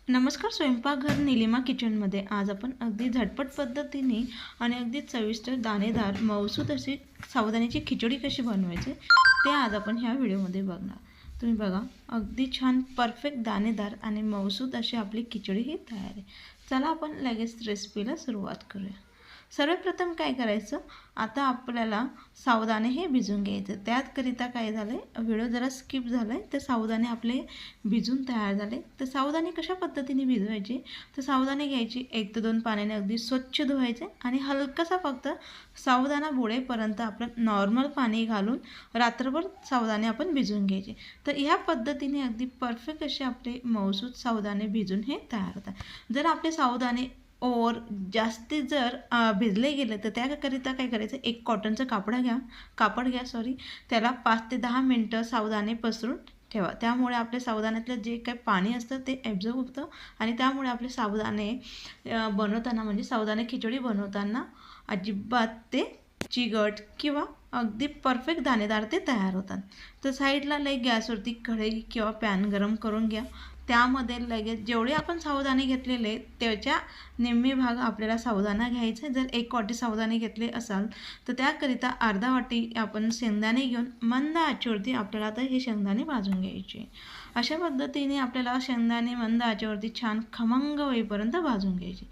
नमस्कार. स्वयंपाकघर निलिमा किचनमध्ये आज आपण अगदी झटपट पद्धतीने आणि अगदी चविष्ट दाणेदार मऊसूत अशी साबुदाण्याची खिचडी कशी बनवायची ते आज आपण ह्या व्हिडिओमध्ये बघणार. तुम्ही बघा, अगदी छान परफेक्ट दाणेदार आणि मऊसूत अशी आपली खिचडी ही तयार आहे. चला आपण लगेच रेसिपीला सुरुवात करूया. सर्वप्रथम काय करायचं, आता आपल्याला साबुदाणे हे भिजून घ्यायचे. त्याकरिता काय झालं, व्हिडिओ जरा स्किप झाला आहे, तर साबुदाणे आपले भिजून तयार झाले. तर साबुदाणे कशा पद्धतीने भिजवायचे, तर साबुदाणे घ्यायचे 1 ते 2 पाण्याने अगदी स्वच्छ धुवायचे आणि हलकासा फक्त साबुदाणा बुडेपर्यंत आपण नॉर्मल पाणी घालून रात्रभर साबुदाणे आपण भिजवून घ्यायचे. तर ह्या पद्धतीने अगदी परफेक्ट असे आपले मऊसूत साबुदाणे भिजून हे तयार होतात. जर आपले साबुदाणे जास्ती जर भिजले गेले तर त्याकरिता काय करायचं, एक कॉटनचं कापड घ्या त्याला 5 ते 10 मिनटं साबुदाणे पसरून ठेवा. त्यामुळे आपल्या साबुदाण्यातलं जे काही पाणी असतं ते ॲब्झॉर्ब होतं आणि त्यामुळे आपले साबुदाणे बनवताना म्हणजे साबुदाणे खिचडी बनवताना अजिबात ते चिकट किंवा अगदी परफेक्ट दाणेदार ते तयार होतात. तर साईडला गॅसवरती कढई किंवा पॅन गरम करून घ्या. त्यामध्ये लगेच जेवढे आपण साबुदाणे घेतलेले त्याच्या निम्मी भाग आपल्याला साबुदाणा घ्यायचा. जर 1 वाटी साबुदाणे घेतले असाल तर त्याकरिता अर्धा वाटी आपण शेंगदाणे घेऊन मंद आचेवरती आपल्याला आता हे शेंगदाणे भाजून घ्यायचे. अशा पद्धतीने आपल्याला शेंगदाणे मंद आचेवरती छान खमंग होईपर्यंत भाजून घ्यायचे.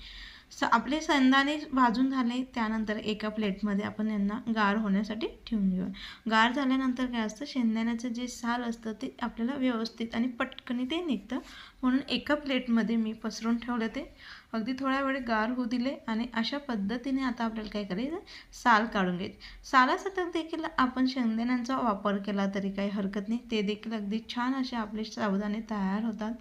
आपले शेंगदाणे भाजून झाले, त्यानंतर एका प्लेटमध्ये आपण यांना गार होण्यासाठी ठेवून घेऊ. गार झाल्यानंतर काय असतं, शेंगदाण्याचं जे साल असतं ते आपल्याला व्यवस्थित आणि पटकन ते निघतं. म्हणून एका प्लेटमध्ये मी पसरून ठेवलं. ते अगदी थोड्या वेळ गार होऊ दिले आणि अशा पद्धतीने आता आपल्याला काय करायचं, साल काढून घ्यायचे. सालासाठी देखील आपण शेंगदाण्यांचा वापर केला तरी काही हरकत नाही, ते देखील अगदी छान असे आपले साबुदाणे तयार होतात.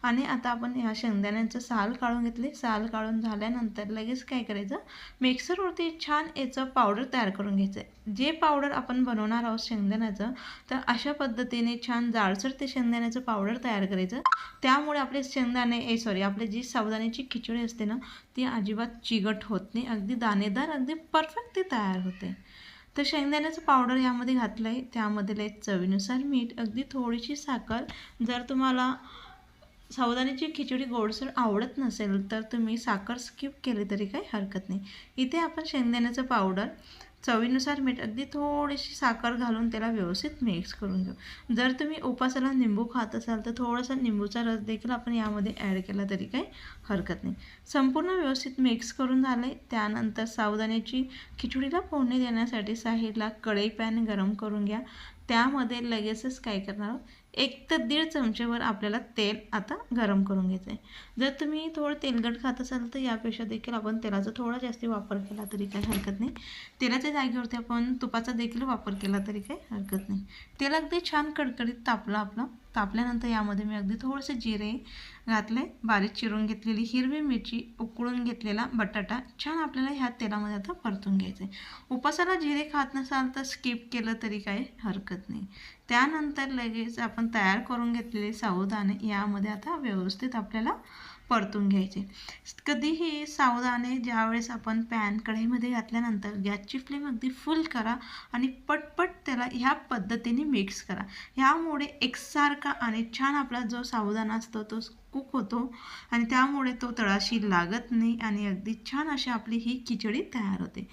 आणि आता आपण ह्या शेंगदाण्यांचं साल काढून घेतले. साल काढून झाल्यानंतर लगेच काय करायचं, मिक्सरवरती छान याचं पावडर तयार करून घ्यायचं आहे. जे पावडर आपण बनवणार आहोत शेंगदाण्याचं, तर अशा पद्धतीने छान जाडसर ते शेंगदाण्याचं पावडर तयार करायचं. त्यामुळे आपले आपली जी साबुदाण्याची खिचडी असते ना, ती अजिबात चिकट होत नाही, अगदी दाणेदार अगदी परफेक्ट ती तयार होते. तर शेंगदाण्याचं पावडर यामध्ये घातलं आहे. त्यामध्ये चवीनुसार मीठ, अगदी थोडीशी साखर. जर तुम्हाला साबुदाण्याची खिचडी गोडसर आवडत नसेल तर तुम्ही साखर स्किप केली तरी काही हरकत नाही. इथे आपण शेंगदाण्याचं पावडर, चवीनुसार मीठ, अगदी थोडीशी साखर घालून त्याला व्यवस्थित मिक्स करून घेऊ. जर तुम्ही उपासाला निंबू खात असाल तर थोडासा निंबूचा रस देखील आपण यामध्ये ॲड केला तरी काही हरकत नाही. संपूर्ण व्यवस्थित मिक्स करून झाले. त्यानंतर साबुदाण्याची खिचडीला फोडणी देण्यासाठी साईडला कढई पॅन गरम करून घ्या. त्यामध्ये लगेचच काय करणार, 1 ते 1.5 चमचेवर आपल्याला तेल आता गरम करून घ्यायचं आहे. जर तुम्ही थोडं तेलकट खात असाल तर यापेक्षा देखील आपण तेलाचा थोडा जास्त वापर केला तरी काही हरकत नाही. तेलाच्या जागेवरती आपण तुपाचा देखील वापर केला तरी काही हरकत नाही. तेल अगदी छान कडकडीत तापल्यानंतर यामध्ये मी अगदी थोडेसे जिरे घातले, बारीक चिरून घेतलेली हिरवी मिरची, उकळून घेतलेला बटाटा छान आपल्याला ह्या तेलामध्ये आता परतून घ्यायचं आहे. उपासाला जिरे खात नसाल तर स्किप केलं तरी काही हरकत नाही. त्यानंतर लगेच आपण तयार करून घेतलेले साबुदाणे यामध्ये आता व्यवस्थित आपल्याला परतून घ्यायचे. कधीही साबुदाणे ज्यावेळेस आपण कढईमध्ये घातल्यानंतर गॅसची फ्लेम अगदी फुल करा आणि पटपट त्याला ह्या पद्धतीने मिक्स करा. ह्यामुळे एकसारखा आणि छान आपला जो साबुदाणा असतो तो कुक होतो आणि त्यामुळे तो तळाशी लागत नाही आणि अगदी छान अशी आपली ही खिचडी तयार होते.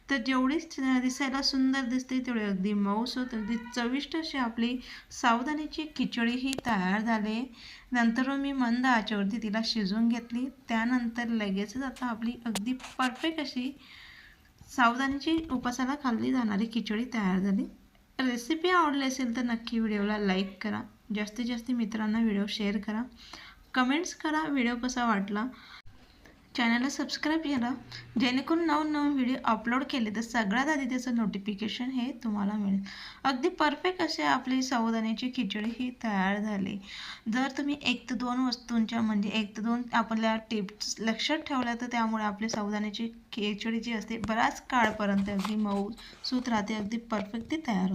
तर जेवढी दिसायला सुंदर दिसते तेवढी अगदी मऊसूत अगदी चविष्ट अशी आपली साबुदाण्याची खिचडी ही तयार झाली. नंतर मी मंद आचेवरती तिला शिजवून घेतली. त्यानंतर लगेचच आता आपली अगदी परफेक्ट अशी साबुदाण्याची उपासाला खाल्ली जाणारी खिचडी तयार झाली. रेसिपी आवडली असेल तर नक्की व्हिडिओला लाईक करा, जास्तीत जास्त मित्रांना व्हिडिओ शेअर करा, कमेंट्स करा व्हिडिओ कसा वाटला. चॅनलला सबस्क्राईब करा जेणेकरून नवनवीन व्हिडिओ अपलोड केले तर सगळ्यात आधी त्याचं नोटिफिकेशन हे तुम्हाला मिळेल. अगदी परफेक्ट असे आपली साबुदाण्याची खिचडी ही तयार झाली. जर तुम्ही 1 ते 2 वस्तूंच्या म्हणजे 1 ते 2 आपल्या टिप्स लक्षात ठेवल्या तर त्यामुळे आपली साबुदाण्याची खिचडी जी असते बराच काळपर्यंत अगदी मऊ सूत राहते, अगदी परफेक्ट ती तयार होते.